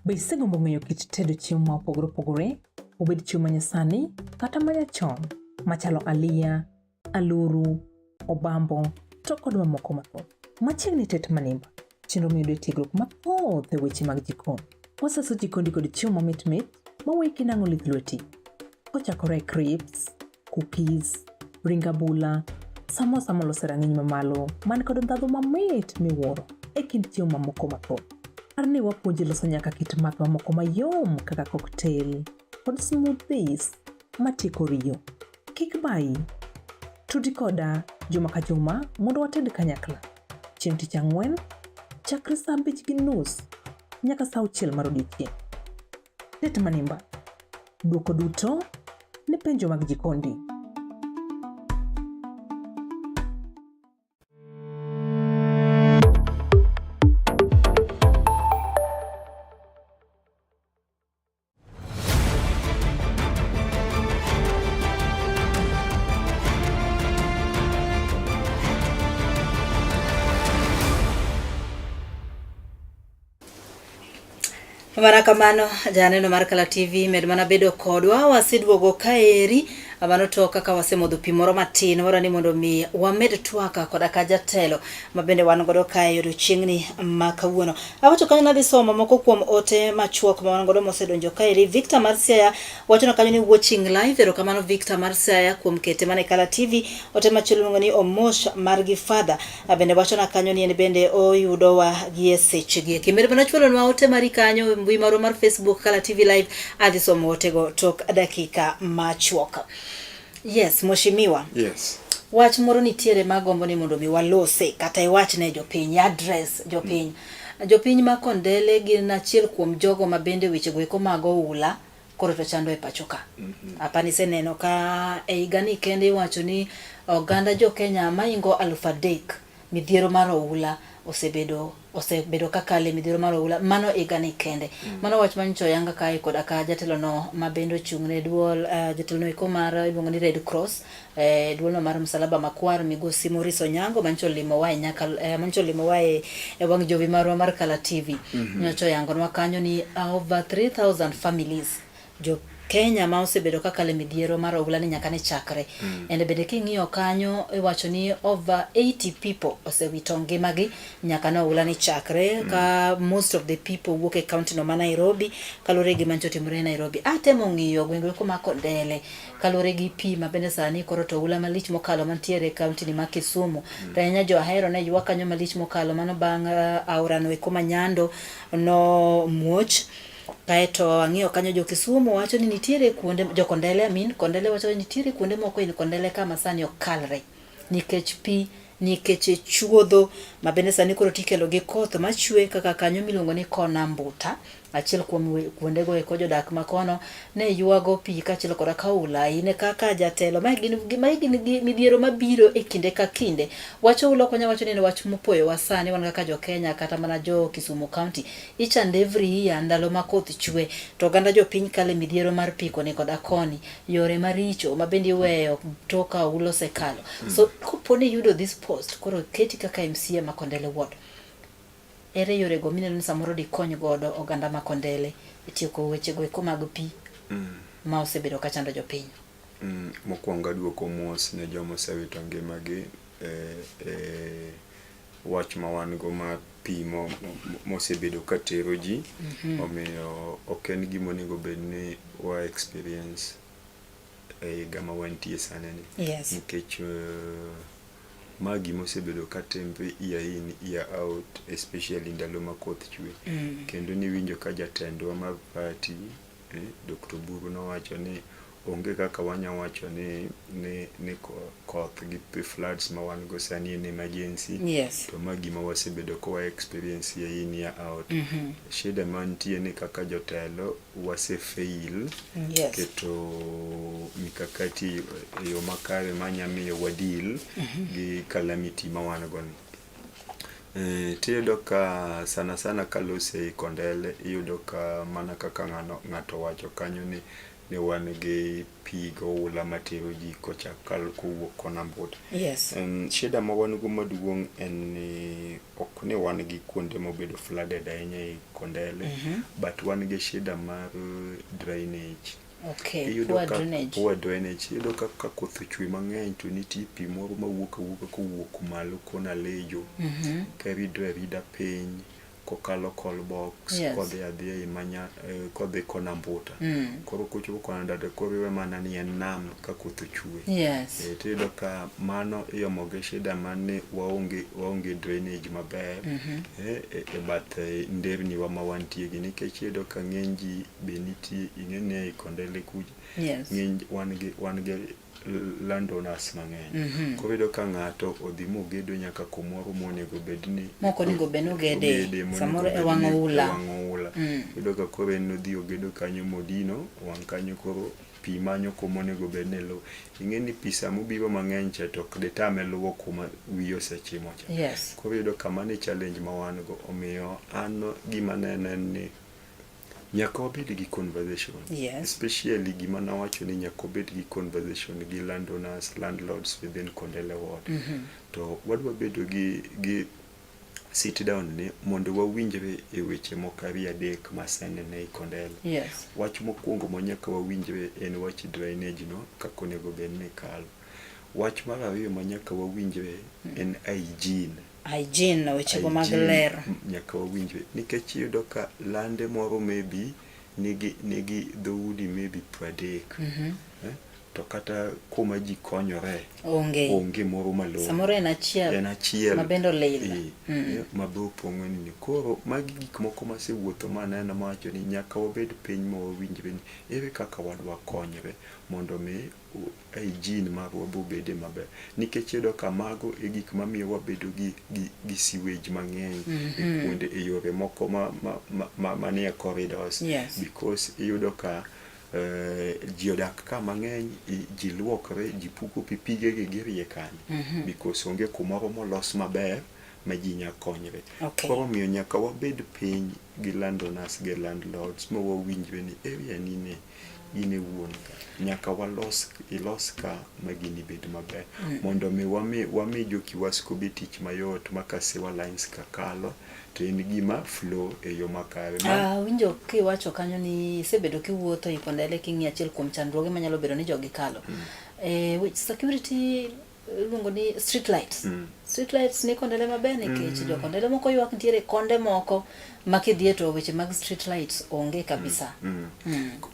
Be isegombo ng'eyo kit tedo chiemo ma opogore opogore, obed chiemo manyasani kata manyachon, machalo aliya, aluru, obambo, to kod mamoko mathoth. Machiegni tet manimba, chenro miyudo tiegruok mathoth e weche mag jikon. Waseso jikondi kod chiemo mamit maweki nang'o lith lweti. Kochakore crips, cookies, ring abula, samosa molose rang'iny mamalo, man kod ndhadhu mamit miwuoro e kind chiemo mamoko mathoth. Arne wapuonji loso nyaka kit math mamoko mayom kaka cocktail kod smoothies matieko riyo. Kik bai, tudi koda juma ka juma mondo wated kanyakla. Chieng' tich ang'wen, chakre sa 5:30 nyaka sa 6 mar odiechieng'. Tet manimba, duoko duto ne penjo mag jikondi. Marakamano janeno mar Kala TV med mana bedo kodwa wasidwogo kaeri abano to kaka wasemodho pi moro matin wara ni mondo mi wamed twaka koda ka jatelo mabende wan godo kae odiochiengni ma kawuono. Awacho kanyo nadhi somo moko kuom ote machuok ma wan godo mosedonjo kaeri. Victor Marsiaya wacho kanyo ni watching live, erokamano Victor Marsiaya kuom kete mane Kala TV. Ote machielo ngoni Omosh margi father abende wacho kanyo ni en bende oyudo wa gi sechgi. Kimere bana chulo nwa ote mari kanyo mbui maro mar Facebook Kala TV live adhi somo otego tok dakika machuok. Yes, mheshimiwa. Yes. Wach moro nitiere magombo ni mondo mi walose kata iwach ne jopiny address jopiny. Jopiny ma Kondele gin achiel kuom jogo mabende weche go eko mag oula koro to chando e pacho ka. Apani seneno ka e igani kende iwacho ni oganda jo Kenya maingo 3,000 midhiero mar oula osebedo kakale midhiero mar oula, mano igani kende. Mano wach manyicho yanga kai koda ka jatelo no mabendo chung'ne duol jatelo no iko mar iluongo ni Red Cross, duol no mar msalaba makwar migosi Maurice Onyango manyicho limo wae manyicho limo wae wang jowi marwa mar Kala TV. Nyocho yango nwa kanyo ni over 3,000 families jo Kenya ma osebedo kakale midhiero mar oula ni nyaka ne chakre. Ende bende king'iyo kanyo iwacho ni over 80 people osewito ngimagi nyaka no oula ni chakre ka most of the people wuok e county no ma Nairobi kalore gi mancho timore Nairobi. Atemo ng'iyo gwenge kuma Kondele kalore gi pi mabende sani koro to oula malich mokalo mantiere county ni ma Kisumu. Tanya jo ahero ne yuwa kanyo malich mokalo mano bang aora no kuma Nyando no muoch. Kaeto ang'iyo kanyo jo Kisumu wacho ni nitiere kuonde jo Kondele Kondele wacho ni nitiere kuonde moko in Kondele kama sani okalre nikech pi nikech chuodho mabende sani koro tikelo gi koth machwe kaka kanyo miluongo ni Konambuta. Achiel kuom kuonde go eko jodak makono ne yuago pi kachiel kora kaula ine kaka jatelo ma gin midhiero mabiro e kinde ka kinde. Wacho ulo konya wacho ni wach mopoyo wasani wan kaka jo Kenya kata mana jo Kisumu County each and every year ndalo ma koth chwe to ganda jo piny kale midhiero mar pi koni koda koni yore maricho mabende weyo toka ulo sekalo. So koponi yudo this post koro keti kaka MCA ma Kondele ward, ere yore go mineno ni samoro di kony godo oganda ma Kondele itieko weche go eko mag pi ma osebedo ka chando jo piny. Mokwongo duoko mos ne joma osewito ngimagi wach ma wan go ma pi mosebedo ka tero ji omiyo ok en gima onego bed ni wa experience gama wantie sana ni. Yes. Nikech magi mosebedo ka tembe year in year out especially ndalo ma koth chwe. Kendo ni winjo ka jatendwa mar party Dr. Buru no wacho ni onge kaka wanya wacho ni koth gi floods ma wan go sani en emergency. Yes. To magi ma wasebedo ko experience year in year out. Shida mantie ni kaka jotelo wase fail. Yes. Keto mikakati yo makare manyamiyo wadil gi calamity ma wan go ni. Tiyudo ka sana kalose Kondele iyudo ka mana kaka ng'ato wacho kanyo ni wan gi pi go oula matero ji kocha kowuok Konambuta. Yes. Shida ma wan go maduong' en ni ok ni wan gi kuonde mobedo flooded ahinya e Kondele, but wan gi shida mar drainage. Okay, poor drainage. Iyudo ka koth chwe mang'eny to nitie pi moro mawuok kowuok malo kona Lejo karidore arida piny kokalo call box. Yes. Kodhi adhiya imanya kodhi Konambuta. Koro kochopo Konambuta koro iwe mana ni en nam ka koth chwe. Yes. Tiyudo ka mano iyomoge shida mane waonge drainage maber e bath nderni wa ma wantie gi nikech iyudo ka ng'eny ji be nitie ing'ene e Kondele kuja. Yes. Ng'eny wan gi landowners mang'eny. Koro iyudo ka ng'ato odhi mogedo nyaka kumoro monego bedni moko onego bed nogede samoro e wang' oula. Iyudo ka koro en nodhi ogedo kanyo modino wang' kanyo koro pi manyo kumonego bedne luwo. Ing'eni pi samobiro mang'eny cha to ok detame luwo kuma wiyo osechimo cha. Yes. Koro iyudo ka mano e challenge ma wan go omiyo an gima neno en ni nyaka wabed gi conversation. Yes. Especially gima nawacho ni nyaka wabed gi conversation gi landlords within Kondele ward. To wadwa bedo gi sit down ni mondo wawinjre e weche moko adek masenene e Kondele. Yes. Wach mokwongo ma nyaka wawinjre en wach drainage no kaka onego bed ni kalo. Wach mar ariyo ma nyaka wawinjre en hygiene na weche go mag ler. Nyaka wawinjre nikech iyudo ka lande moro maybe nigi dhoudi maybe 30. To kata kuma ji konyore onge moro malong'o. Samoro en achiel mabendo lil mabe opong'o ni koro magi gik moko masewuotho maneno mawacho ni nyaka wabed piny ma wawinjre ni ere kaka wadwa konyre mondo mi hygiene marwa bobede maber nikech iyudo ka mago e gik mamiyo wabedo gi sewage mang'eny e kuonde e yore moko manie corridors. Yes. Because iyudo ka ji odak ka mang'eny, ji luokre, ji puko pige gi rie kanyo because onge kumoro molos maber ma ji nya konyre. Koro miyo nyaka wabed piny gi landowners gi landlords ma wawinjre ni area nini ine wuon ka nyaka ilos ka ma gini bed maber mondo mi wami jo Kiwasco be tich mayot maka sewer lines ka kalo to en gima flow e yo makare. Winjo kiwacho kanyo ni sebedo kiwuotho Ikondele king'i achiel kuom chandruoge manyalo bedo ni jogi kalo. Which security luongo ni street lights. Street lights ni Kondele maber nikech jo Kondele moko ywak ntiere konde moko makidhie to weche mag street lights onge kabisa.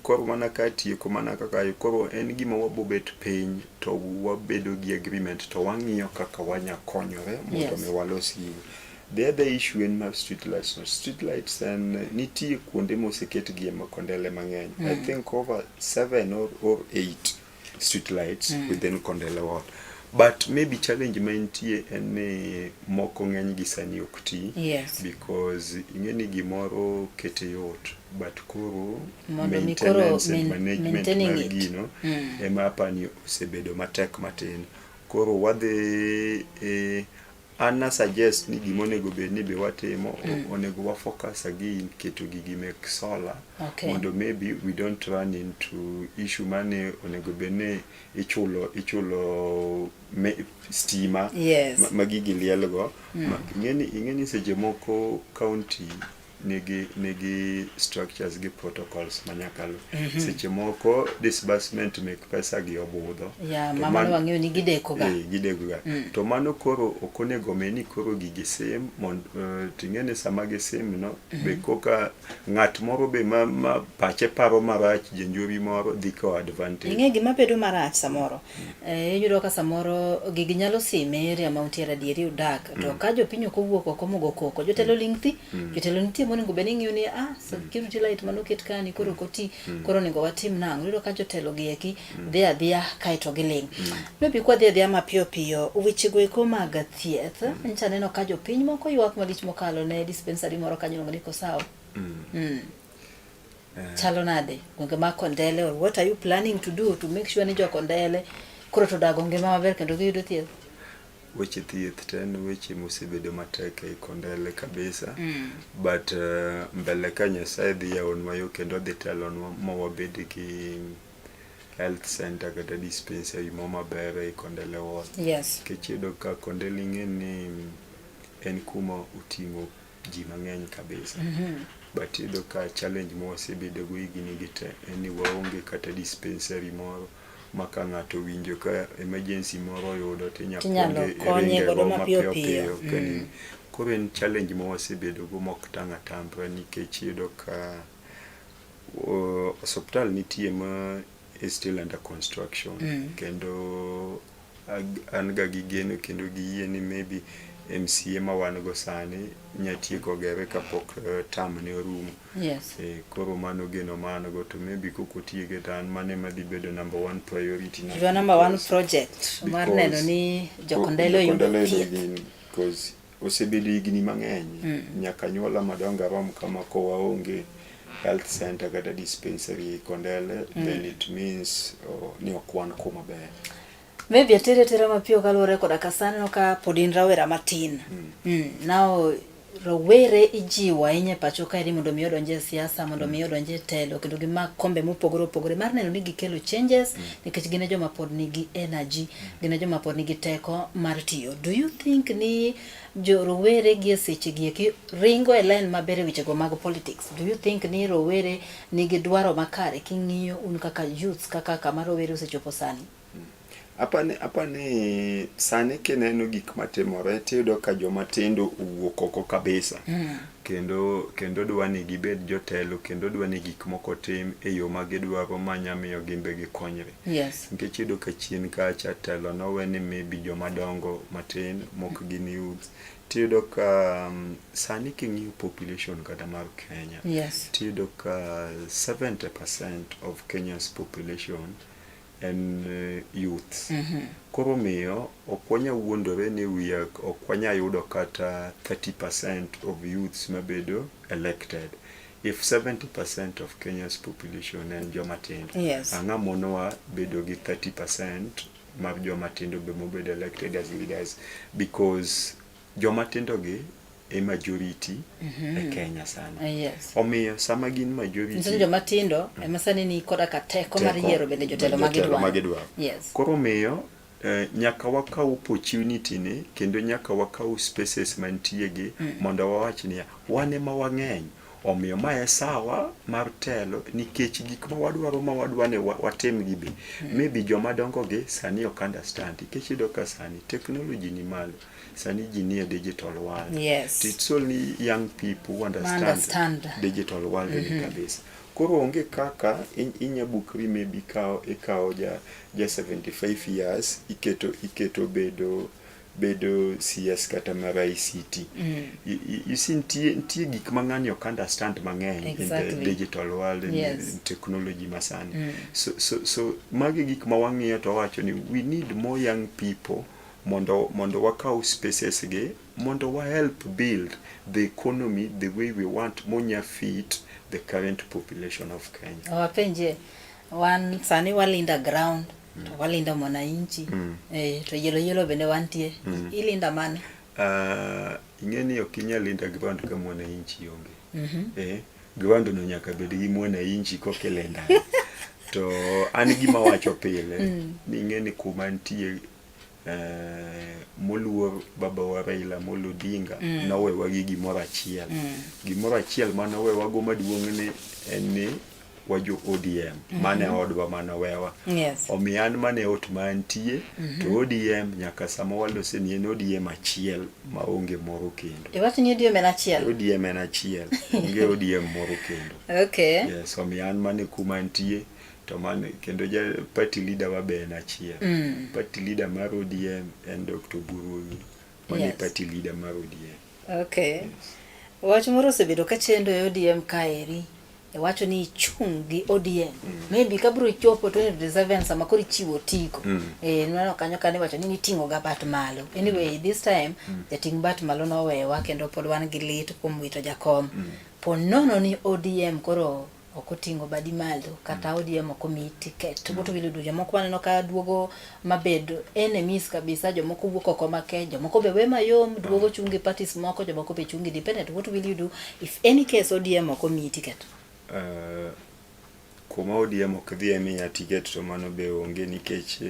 Koro mana ka tieko mana kaka koro en gima wabobet piny to wabedo gi agreement to wang'iyo kaka wanya konyore mondo mi walos gigo. The other issue in my street lights. Street lights and nitie kuonde moseket gi ma Kondele mang'eny. I think over 7 or 8 street lights within Kondele ward. But maybe challenge maintie en moko ng'eny gi sani ok ti because ing'eni gimoro kete yot but koro maintenance and management mar gino ema hapa ni osebedo matek matin. Koro wadhi Anna suggest ni gimonego bed ni be watimo onego wa focus again keto gigi mek solar mondo maybe we don't run into issue mane onego bed ni ichulo stima magigi lielgo. Ing'eni seche moko county nigi structures gi protocols manyakalo seche moko disbursement mek pesa gi obudho mama wang'eyo ni gideko ga to mano koro okonego meni koro gigi sim ting'ene sama gi sim no be koka ng'at moro be ma pache paro marach jenjori moro dhi ko advantage. Ing'e gima bedo marach samoro yudo ka samoro gigi nyalo sime area mauntiere dieri udak to ka jopiny ok owuok oko mogo koko jotelo lingthi jotelo nitie monego bed ni ng'iyo ni security light manoket kani koro koti koro nego watim nang'o. Yudo ka jotelo gi eki dhi adhiya kaeto giling. Maybe kwa dhi adhiya mapiyo piyo wechego eko mag thieth ncha neno ka jopiny moko ywak malich mokalo ne dispensary moro kanyo iluongo ni Kosawa. Chalo nade gwenge mag Kondele or what are you planning to do to make sure ni jo Kondele koro to dago ngima maber kendo giyudo thieth? Weche thieth ten weche mosebedo matek e Kondele kabisa but mbele ka Nyasaye dhi yawonwa yo kendo dhi telonwa ma wabed gi health center kata dispensary mo maber e Kondele ward. Kechiedo ka Kondele ing'eni en kuma uting'o ji mang'eny kabisa but yudo ka challenge mo wasebedo go higni gite en ni waonge kata dispensary moro maka ng'ato winjo ka emergency moro yudo tinyalo konye godo mapiyo piyo. Koro en challenge mo wasebedo go mok tang'a tambra nikech yudo ka hospital nitie ma is still under construction kendo an ga gi geno kendo gi yie ni maybe MCA ma wan go sani nyatieko gere kapok tam ne orumo. Koro mano geno mano go to maybe koko tiege tan mane madhi bedo number 1 priority na number 1 project mar neno ni jo Kondele yudo thieth because osebedo higni mang'eny nyaka nyuola madongo rom kama ko waonge health center kata dispensary Kondele then it means ni okwan kuma ber. Maybe atere mapiyo kalore koda kasana no ka podin rawera matin. Now rowere ijiwa inye pacho ka ri mondo mi odonje siasa mondo mi odonje telo kendo gi mak kombe mopogore mar neno ni gikelo changes nikech gine joma pod nigi energy gine joma pod nigi teko mar tiyo. Do you think ni jo rowere gi seche gi eki ringo e line maber weche go mag politics? Do you think ni rowere nigi dwaro makare king'iyo un kaka youth kaka kama rowere osechopo sani? Apane sani kineno gik matimore tiyudo ka joma tindo uwuok oko kabisa kendo dwani gibed jotelo kendo dwani gik moko tim e yo ma gidwaro manyamiyo gimbe gikonyre. Nikech yudo ka chien kacha telo noweni maybe joma dongo matin mok gin youth. Tiyudo ka sani king'iyo population kata mar Kenya tiyudo ka 70% of Kenya's population and youth. Koro miyo okwanya wuondore ni okwanya yudo kata 30% of youths mabedo elected. if 70% of Kenya's population and joma tindo, Yes. anga mono wa bedo gi 30% mag joma tindo be mobedo elected as leaders, because joma tindo gi a majority e Kenya sana. Yes. Omiyo sama gin majority Nso joma tindo ema sani ni koda ka teko mar yiero bende jotelo magidwa. Yes. Koro miyo nyaka wakaw opportunity ni kendo nyaka wakaw spaces mantie gi mondo wawach ni wan ema wang'eny. Omiyo mae sawa mar telo nikech gik ma wadwane watem gi be. Maybe joma dongo gi sani ok understand. Nikech ido ka sani technology ni malo. Sani ji nie digital world. Yes. It's only young people who understand digital world ni kabisa. Koro onge kaka inyabukri maybe ikawo ja 75 years iketo bedo CS kata mar ICT. You see ntie gik mang'ani ok understand mang'eny in the digital world and technology masani. So magi gik ma wang'iyo to wacho ni we need more young people mondo wakaw spaces ge mondo wa help build the economy the way we want monya fit the current population of Kenya. Wapenje wan sani walinda ground to walinda mwananchi to yelo bende wantie ilinda mane? Ingeni okinya linda ground kama mwananchi onge. Ground no nyaka bed gi mwananchi kokelenda. To an gima wacho pile ni ingeni kuma ntie moluor baba wa Raila Amolo Odinga nawe wagi gimoro achiel. Gimoro achiel mane wewago maduong' ni en ni wajo ODM mane odwa mana wewa. Yes. Omiyan mane ot mantie to ODM nyaka sama walose ni en ODM achiel maonge moro kendo. Iwacho ni ODM en achiel? ODM en achiel. Onge ODM moro kendo. Okay. Yes, omiyan mane kumantie to man kendo ja party leader wa be na chia. Party leader mar ODM en Dr. Burugi. Mane party leader mar ODM. Okay. Yes. Wacho moro sebedo ka chendo e ODM kaeri. Wacho ni chung gi ODM. Maybe kabro chopo 2027 sama kori chiwo tiko. Nwana kanyo kane wacho ni tingo ga bat malo. Anyway, this time the ting bat malo no wewa kendo pod wan gi lit kuom wito jakom. Po nono ni ODM koro okotingo badi malo kata ODM okomi ticket. Boto wiludu jomoko waneno ka duogo mabedo enemies kabisa, jomoko wuok oko make, jomoko be we mayom duogo chungi parties moko, jomoko be chungi independent. What will you do if any case ODM okomi ticket? Kuma ODM okdhi miya ticket to mano be onge nikech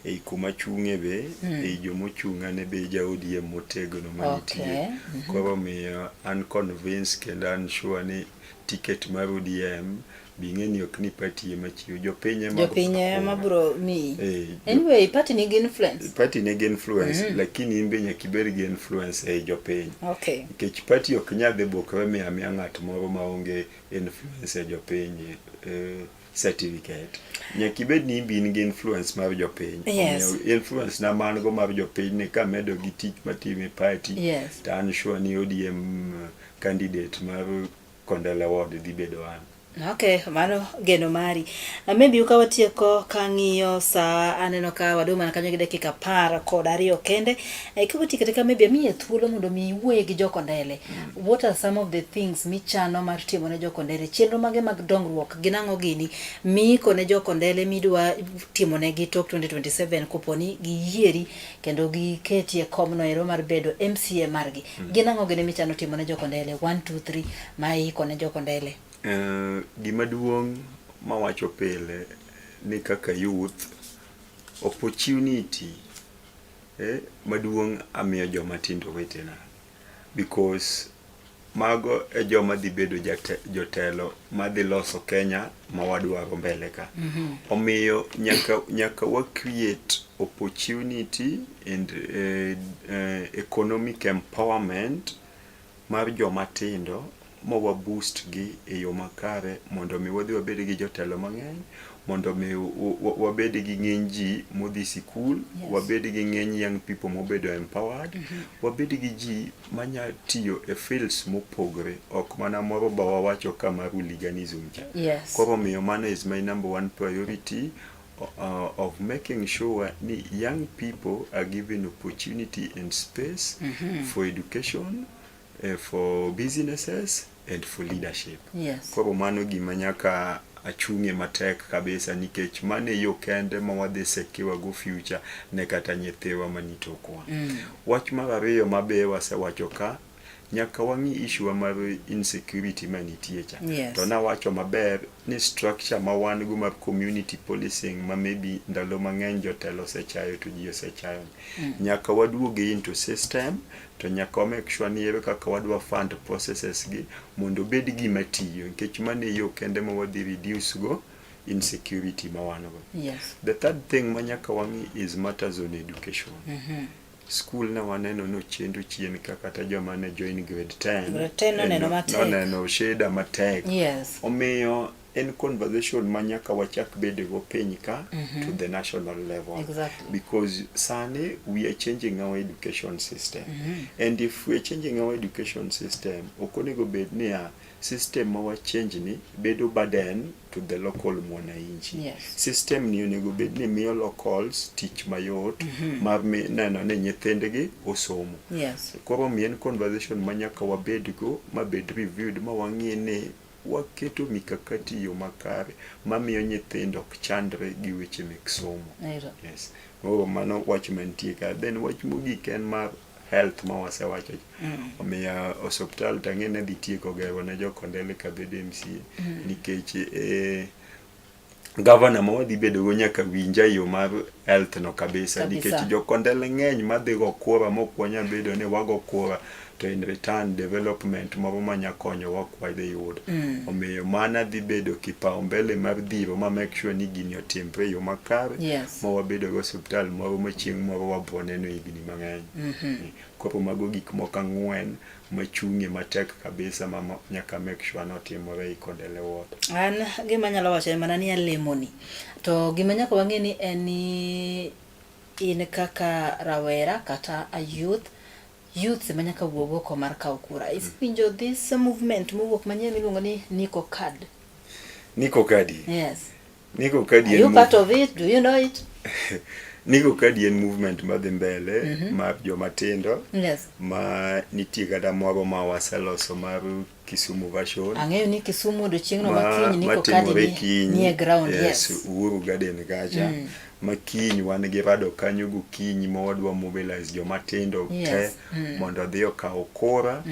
ei kuma chunge be ei jomo chungane be ja ODM motegno manitie. Koro miyo unconvinced kendo an sure ni ticket mar ODM bingeni ok ni party machiwo jopinye mabro mi. Anyway, party ni influence. Lakini imbe nyaka ibed gi influence e jopiny. Okay. Nikech party ok nyadhi bokre miya ng'at moro maonge influence e jopiny certificate. Nyaka ibed ni in gi influence mar jopiny. Yes. Influence na man go mar jopiny ni ka medo gi tich matime party. Yes. To an sure ni ODM candidate mar Kondele Ward dhi bedo an. Okay, mano geno mari. Maybe ukawatieko kang'iyo sa aneno ka waduma na kanyo gi dakika 12 kende. Kiwati katika maybe miye thuolo mondo mi wuoye gi jokondele. What are some of the things michano mar timo ne jokondele? Chenro mage mag dongruok ginang'o gini miko ne jokondele midwa timo ne gi tok 2027 koponi giyieri kendo giketie komno ero mar bedo MCA margi. Ginang'o gini michano timo ne jokondele 1 2 3 maiko ne jokondele? Gima duong' mawacho pile ni kaka youth opportunity maduong' amiyo joma tindo wetena, because mago e joma dhi bedo jotelo madhi loso Kenya mawadwaro mbele ka. Omiyo nyaka wa create opportunity and economic empowerment mar joma tindo mowa boost gi e yo makare mondo mi wadhi wabed gi jotelo mang'eny, mondo mi wabed gi ng'eny ji modhi sikul, wabed gi ng'eny young people mobedo empowered, wabed gi ji manya tiyo e fields mopogre, ok mana moro ba wawacho kama hooliganism cha. Yes. Koro miyo mano is my number one priority of making sure ni young people are given opportunity and space for education, for businesses and for leadership. Yes. Koro mano gima nyaka achung'e matek kabisa nikech mane yo kende ma wadhi sekiwa go future ne kata nyithiwa manitokwa. Wach mar ariyo mabe wasewacho ka nyaka wangi issue mar insecurity manitie cha. Yes. To na wacho maber ni structure ma wan go mar community policing ma maybe ndalo mang'eny jotelo sechayo to ji osechayo. Nyaka waduoge into system to nyaka make sure ni ere kaka wadwa fund processes gi mondo bed gima tiyo nikech mane yo kende ma wadhi reduce go insecurity ma wan go. Yes. The third thing ma nyaka wangi is matters on education. School na waneno no chendo chien kata joma ne join grade 10. Grade 10 no neno matek. No neno sheda matek. Yes. Omiyo en conversation ma nyaka wachak bede go piny ka to the national level. Exactly. Because sane we are changing our education system. And if we are changing our education system, okonego bed ni system ma wa change ni bedo burden to the local mwananchi. Yes. System ni onego bed ni miyo locals teach mayot mar neno ne nyithindgi osomo. Yes. Koro mien conversation ma nyaka wabed go ma bed reviewed ma wang'e ne waketo mikakati yo makare mamiyo nyithindo ok chandre gi weche mek somo. Yes. Mano wach mantie ka. Then wach mogik en mar health ma wasewacho. Omiya hospital tang'e dhi tieko gero ne jokondele ka bedo MCA nikech governor ma wadhi bedo go nyaka winja yo mar health no kabisa nikech jokondele ng'eny madhi go kura mokwanya bedo ni wago kura to in return development moro manyakonyo wakwadhi yud. Omiyo mana dhi bedo kipaumbele mar dhiro ma make sure ni gini otimre yo makare. Yes. Ma wabedo go hospital moro machieng' moro wabroneno higni mang'eny. Koro mago gik moko ang'wen machung'e matek kabisa ma nyaka make sure notimore Kondele Ward. An gima nyalo wacho mana ni alemoni. To gima nyaka wang'e ni en ni in kaka rawera kata a youth manyaka wuogo ko mar kaw kura. Iwinjo this movement mowuok manyien miluongo ni Niko Card. Niko Card. Yes. Niko Card. Are you part of it? Do you know it? Niko Card en movement madhi mbele mar jomatindo. Yes. Ma nitie kata moro ma waseloso mar Kisumu version. Ang'eyo ni Kisumu do chieng'no makiny Niko Card ni e ground. Yes. Uhuru Garden kacha. Makiny wan gi rado kanyo gokinyi ma wadwa mobilize jomatindo te mondo dhi okaw kura.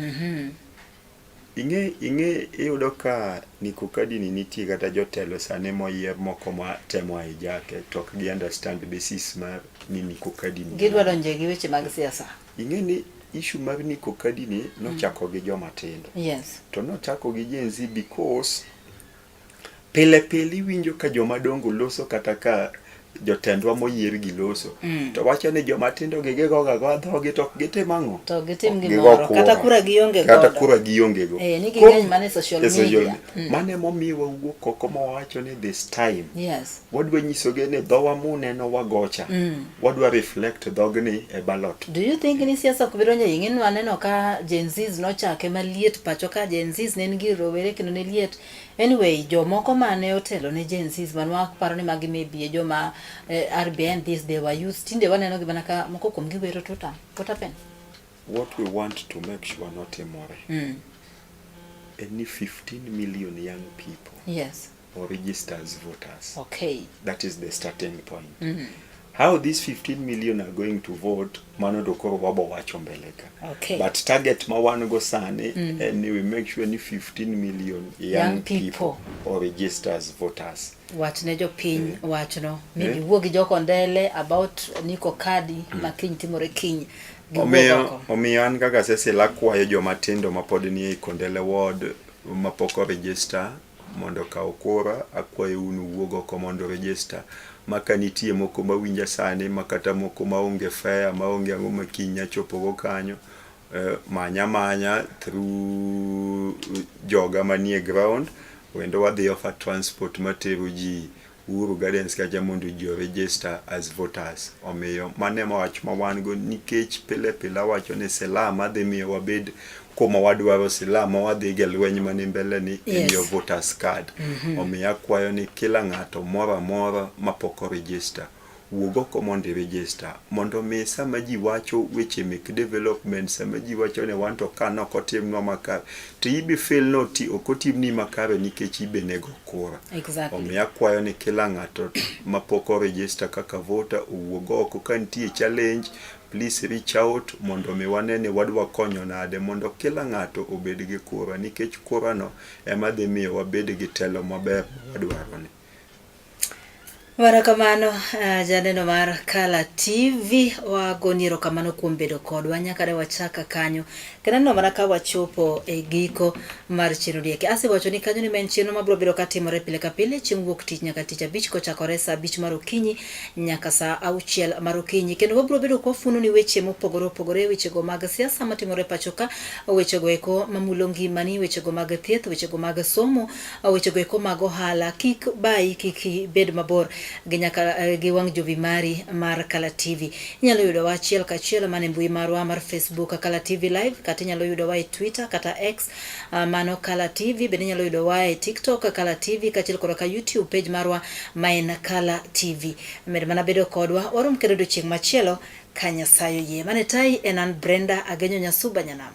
Ing'e iyudo ka Niko Card ni nitie kata jotelo sane moyier moko ma temo aijake to ok gi understand basis mar ni Niko Card ni. Gidwa donje gi weche mag siasa. Ing'e ni issue mar Niko Card ni nochako gi jomatindo. Yes. To nochako gi Gen Z because pile winjo ka jomadongo loso kata ka jotendwa moyier gi loso. To wacho ni jomatindo gigoga dhogi to gitimo to gitim gimoro kata kura gionge godo. Kata kura gionge go. Ni ging'eny mane social media. Mane momiwa wuok oko mawacho ni this time. Yes. Wadwa nyisoge ni dhowa muneno wagocha. Wadwa reflect dhogni e ballot. Do you think ni siasa kubiro nye ing'en waneno ka Gen Zs nochake maliet pacho ka Gen Zs ne ngi rowere kendo ne liet. Anyway, jomoko mane otelo ne Gen Zs manwa paro ni magi maybe joma RBN this they were used. Tinde waneno gibana ka moko kuom giwero tuta. What happened? What we want to make sure not tomorrow. Any 15 million young people. Yes. Or register as voters. Okay. That is the starting point. How these 15 million are going to vote, mano dokoro wabo wacho mbeleka. Okay. But target ma wan go sane, and we make sure ni 15 million young people or register as voters. Wachne jo piny wachno. Maybe wuogi jokondele about Niko Card makiny timore kiny. Omiyo an kaka sese lakwayo jomatindo mapod ni Kondele Ward mapoko register mondo kaw kura, akwayo unu wuogo oko mondo register. Maka nitie moko mawinja sane makata moko maonge fair maonge ang'o makinya chopogo kanyo manya through joga manie ground wendo wadhi offer transport matero ji Uhuru Gardens kacha mondo ji register as voters. Omiyo mane mawach ma wan go nikech pile wacho ni selama dhi miyo wabed kuma wadwaro silama wadhi ge lweny mane mbele ni your voters card. Omiyo akwayo ni kila ng'ato moro mapoko register wuog oko mondo register mondo mi sama ji wacho weche mek development, sama ji wacho ne wan to kano kotimnwa makare to ibi feel no ti okotimni makare nikech ibe nego kura. Omiyo akwayo ni kila ng'ato mapok o register kaka voter owuog oko, ka nitie challenge please reach out mondo mi wanene wadwa konyo nade mondo kila ng'ato obed gi kura, nikech kura no ema dhi miyo wabed gi telo maber wadwaro ni. Warakamano janeno mar Kala TV wagoniero kamano kuom bedo kodwa nyaka ne wachaka kanyo. Kenano mana ka wachopo e giko mar chiro dieke. Wacho ni kanyo ni men chiro mabiro bedo katimore pile ka pile chieng' wuok tich nyaka tich abich kochakore saa 5 mar okinyi nyaka saa 6 mar okinyi. Kendo wabiro bedo kwafuno ni weche mopogore opogore, weche go mag siasa matimore pachoka, weche go eko mamulo ngimani, weche go mag thieth, weche go mag somo, weche go eko mag ohala. Kik bai, kik bed mabor gi wang jowi mari mar Kala TV. Inyalo yudo wa achiel kachiel mane mbui marwa mar Facebook Kala TV Live, kata inyalo yudo wa e Twitter kata X mano Kala TV, bende inyalo yudo wa e TikTok Kala TV, kachiel kod ka YouTube page marwa maen Kala TV. Med mana bedo kodwa warom kendo chieng' machielo ka Nyasaye yie. Mane tai en an Brenda Agenyo Nyasuba Nyanam.